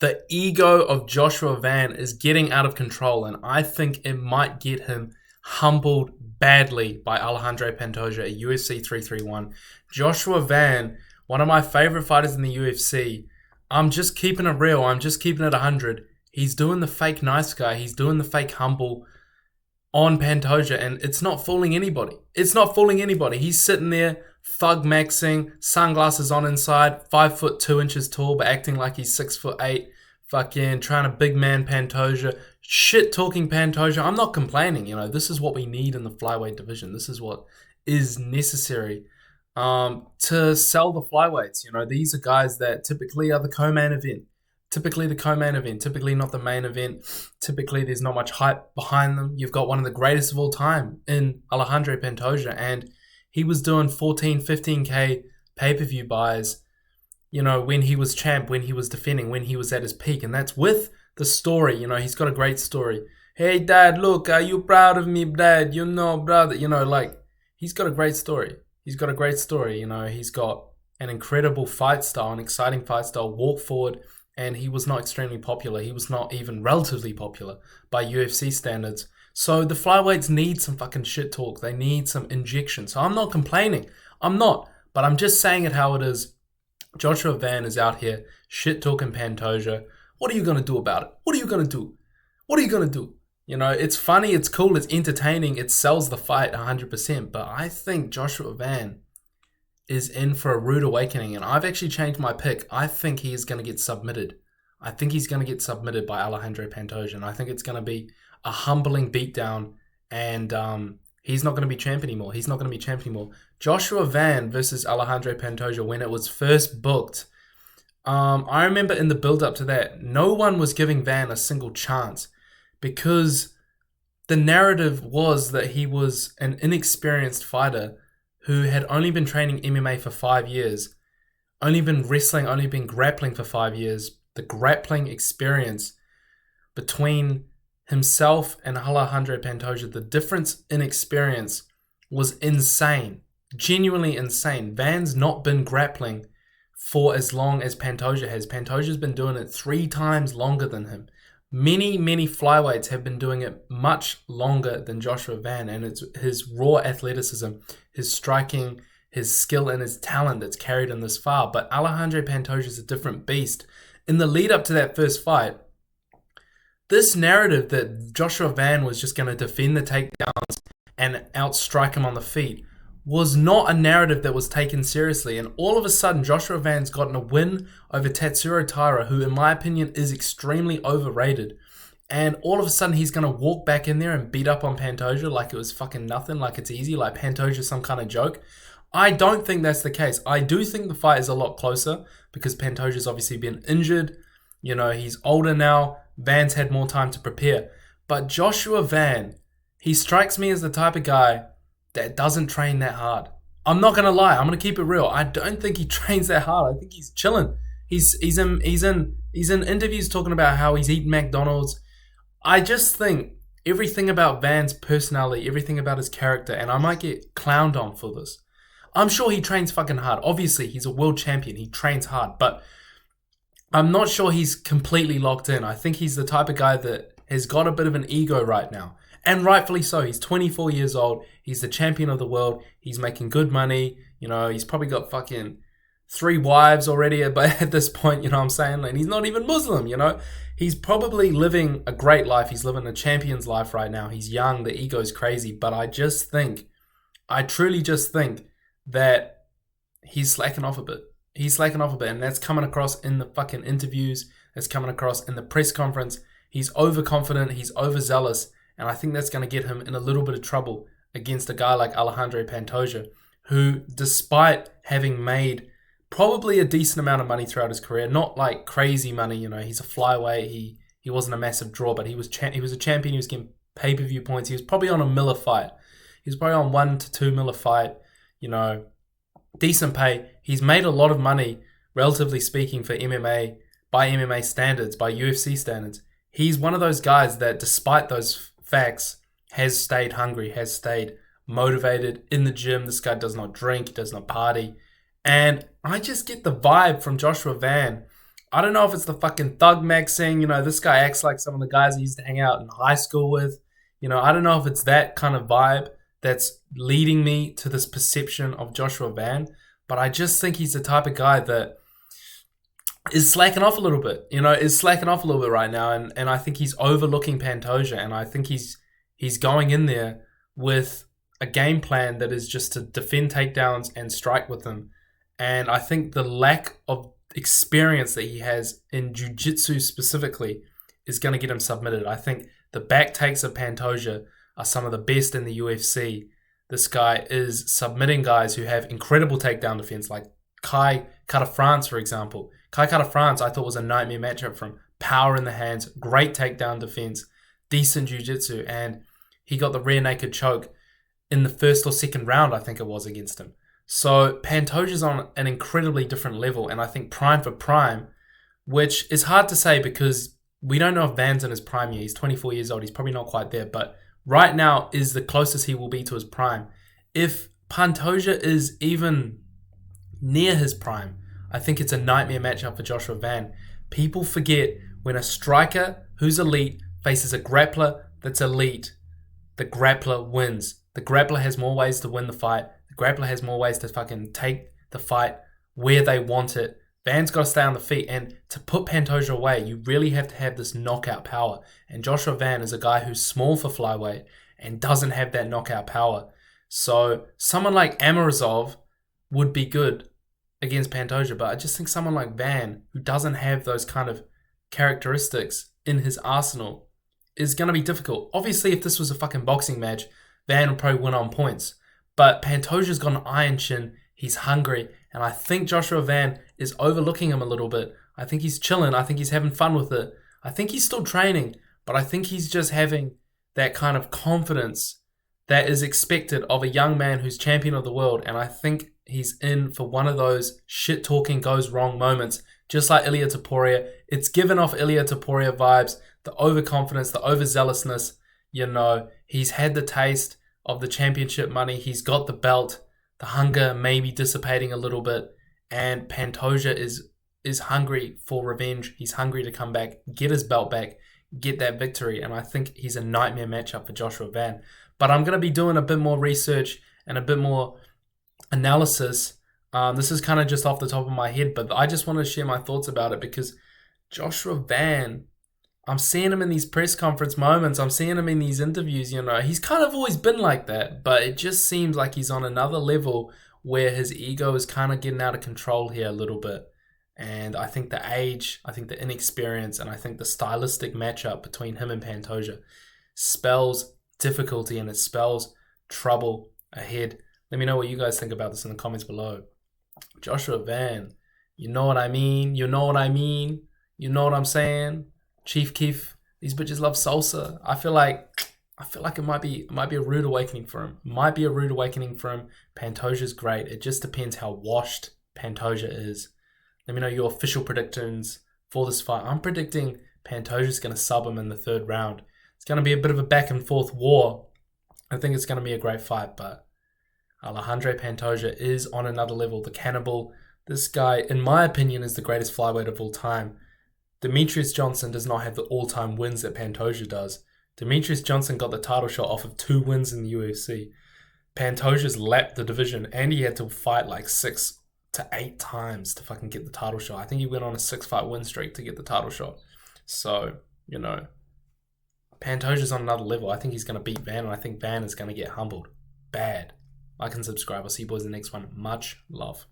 The ego of Joshua Van is getting out of control, and I think it might get him humbled badly by Alexandre Pantoja at UFC 331. Joshua Van, one of my favorite fighters in the UFC. I'm just keeping it real. I'm just keeping it 100. He's doing the fake nice guy. He's doing the fake humble on Pantoja, and it's not fooling anybody. It's not fooling anybody. He's sitting there, thug maxing, sunglasses on inside, 5'2" tall, but acting like he's 6'8", fucking trying to big man Pantoja, shit talking Pantoja. I'm not complaining, this is what we need in the flyweight division. This is what is necessary to sell the flyweights. These are guys that typically are the co-main event. Typically not the main event. Typically, there's not much hype behind them. You've got one of the greatest of all time in Alexandre Pantoja, and he was doing 14, 15K pay-per-view buys, when he was champ, when he was defending, when he was at his peak. And that's with the story. He's got a great story. Hey, Dad, look, are you proud of me, Dad? Brother, he's got a great story. He's got an incredible fight style, an exciting fight style, walk forward. And he was not extremely popular. He was not even relatively popular by UFC standards. So the flyweights need some fucking shit talk. They need some injection. So I'm not complaining. I'm not. But I'm just saying it how it is. Joshua Van is out here shit talking Pantoja. What are you going to do about it? What are you going to do? It's funny, it's cool, it's entertaining, it sells the fight 100%. But I think Joshua Van is in for a rude awakening, and I've actually changed my pick. I think he is going to get submitted. I think he's going to get submitted by Alexandre Pantoja, and I think it's going to be a humbling beatdown, and he's not going to be champ anymore. Joshua Van versus Alexandre Pantoja, when it was first booked, I remember in the build-up to that, no one was giving Van a single chance because the narrative was that he was an inexperienced fighter who had only been training MMA for 5 years, only been wrestling, only been grappling for 5 years. The grappling experience between himself and Alexandre Pantoja, the difference in experience was insane, genuinely insane. Van's not been grappling for as long as Pantoja has. Pantoja's been doing it 3 times longer than him. Many flyweights have been doing it much longer than Joshua Van, and it's his raw athleticism, his striking, his skill, and his talent that's carried him this far. But Alexandre Pantoja is a different beast. In the lead up to that first fight, this narrative that Joshua Van was just going to defend the takedowns and outstrike him on the feet was not a narrative that was taken seriously. And all of a sudden, Joshua Van's gotten a win over Tatsuro Taira, who in my opinion is extremely overrated. And all of a sudden, he's going to walk back in there and beat up on Pantoja like it was fucking nothing, like it's easy, like Pantoja's some kind of joke. I don't think that's the case. I do think the fight is a lot closer because Pantoja's obviously been injured. He's older now. Van's had more time to prepare. But Joshua Van, he strikes me as the type of guy that doesn't train that hard. I'm not going to lie. I'm going to keep it real. I don't think he trains that hard. I think he's chilling. He's in interviews talking about how he's eating McDonald's. I just think everything about Van's personality, everything about his character, and I might get clowned on for this. I'm sure he trains fucking hard. Obviously, he's a world champion. He trains hard, but I'm not sure he's completely locked in. I think he's the type of guy that has got a bit of an ego right now. And rightfully so. He's 24 years old. He's the champion of the world. He's making good money. He's probably got fucking 3 wives already at this point, what I'm saying? And he's not even Muslim, He's probably living a great life. He's living a champion's life right now. He's young. The ego's crazy. But I truly just think that he's slacking off a bit. And that's coming across in the fucking interviews. It's coming across in the press conference. He's overconfident. He's overzealous. And I think that's going to get him in a little bit of trouble against a guy like Alexandre Pantoja, who, despite having made probably a decent amount of money throughout his career, not like crazy money, he's a flyweight, he wasn't a massive draw, but he was a champion, he was getting pay-per-view points, he was probably on a Miller fight. He was probably on 1 to 2 Miller fight, decent pay. He's made a lot of money, relatively speaking, for MMA, by MMA standards, by UFC standards. He's one of those guys that, despite those facts, has stayed hungry, has stayed motivated in the gym. This guy does not drink, he does not party. And I just get the vibe from Joshua Van I don't know if it's the fucking thug maxing. This guy acts like some of the guys he used to hang out in high school with. I don't know if it's that kind of vibe that's leading me to this perception of Joshua Van, but I just think he's the type of guy that is slacking off a little bit, is slacking off a little bit right now. And I think he's overlooking Pantoja, and I think he's going in there with a game plan that is just to defend takedowns and strike with them. And I think the lack of experience that he has in jiu-jitsu specifically is going to get him submitted. I think the back takes of Pantoja are some of the best in the UFC. This guy is submitting guys who have incredible takedown defense, like Kai Kara-France, for example. Kai Kara-France, I thought, was a nightmare matchup from power in the hands, great takedown defense, decent jiu-jitsu, and he got the rear naked choke in the first or second round, I think it was, against him. So Pantoja's on an incredibly different level, and I think prime for prime, which is hard to say because we don't know if Van's in his prime yet. He's 24 years old. He's probably not quite there, but right now is the closest he will be to his prime. If Pantoja is even near his prime, I think it's a nightmare matchup for Joshua Van. People forget when a striker who's elite faces a grappler that's elite, the grappler wins. The grappler has more ways to win the fight. The grappler has more ways to fucking take the fight where they want it. Van's got to stay on the feet, and to put Pantoja away, you really have to have this knockout power. And Joshua Van is a guy who's small for flyweight and doesn't have that knockout power. So someone like Amirozov would be good against Pantoja, but I just think someone like Van, who doesn't have those kind of characteristics in his arsenal, is going to be difficult. Obviously, if this was a fucking boxing match, Van would probably win on points. But Pantoja's got an iron chin. He's hungry. And I think Joshua Van is overlooking him a little bit. I think he's chilling. I think he's having fun with it. I think he's still training, but I think he's just having that kind of confidence that is expected of a young man who's champion of the world. And I think he's in for one of those shit-talking goes wrong moments, just like Ilia Topuria. It's given off Ilia Topuria vibes, the overconfidence, the overzealousness. He's had the taste of the championship money. He's got the belt. The hunger may be dissipating a little bit, and Pantoja is hungry for revenge. He's hungry to come back, get his belt back, get that victory, and I think he's a nightmare matchup for Joshua Van. But I'm going to be doing a bit more research and a bit more analysis. This is kind of just off the top of my head, but I just want to share my thoughts about it because Joshua Van, I'm seeing him in these press conference moments. I'm seeing him in these interviews, He's kind of always been like that, but it just seems like he's on another level where his ego is kind of getting out of control here a little bit. And I think the age, I think the inexperience, and I think the stylistic matchup between him and Pantoja spells difficulty and it spells trouble ahead. Let me know what you guys think about this in the comments below. Joshua Van, you know what I mean? You know what I mean? You know what I'm saying? Chief Keef, these bitches love salsa. I feel like it might be a rude awakening for him. Might be a rude awakening for him. Pantoja's great. It just depends how washed Pantoja is. Let me know your official predictions for this fight. I'm predicting Pantoja's going to sub him in the third round. It's going to be a bit of a back and forth war. I think it's going to be a great fight, but Alexandre Pantoja is on another level. The cannibal. This guy, in my opinion, is the greatest flyweight of all time. Demetrius Johnson does not have the all-time wins that Pantoja does. Demetrius Johnson got the title shot off of 2 wins in the UFC. Pantoja's lapped the division, and he had to fight like 6 to 8 times to fucking get the title shot. I think he went on a 6-fight win streak to get the title shot. So, Pantoja's on another level. I think he's going to beat Van, and I think Van is going to get humbled. Bad. Like and subscribe. I'll see you boys in the next one. Much love.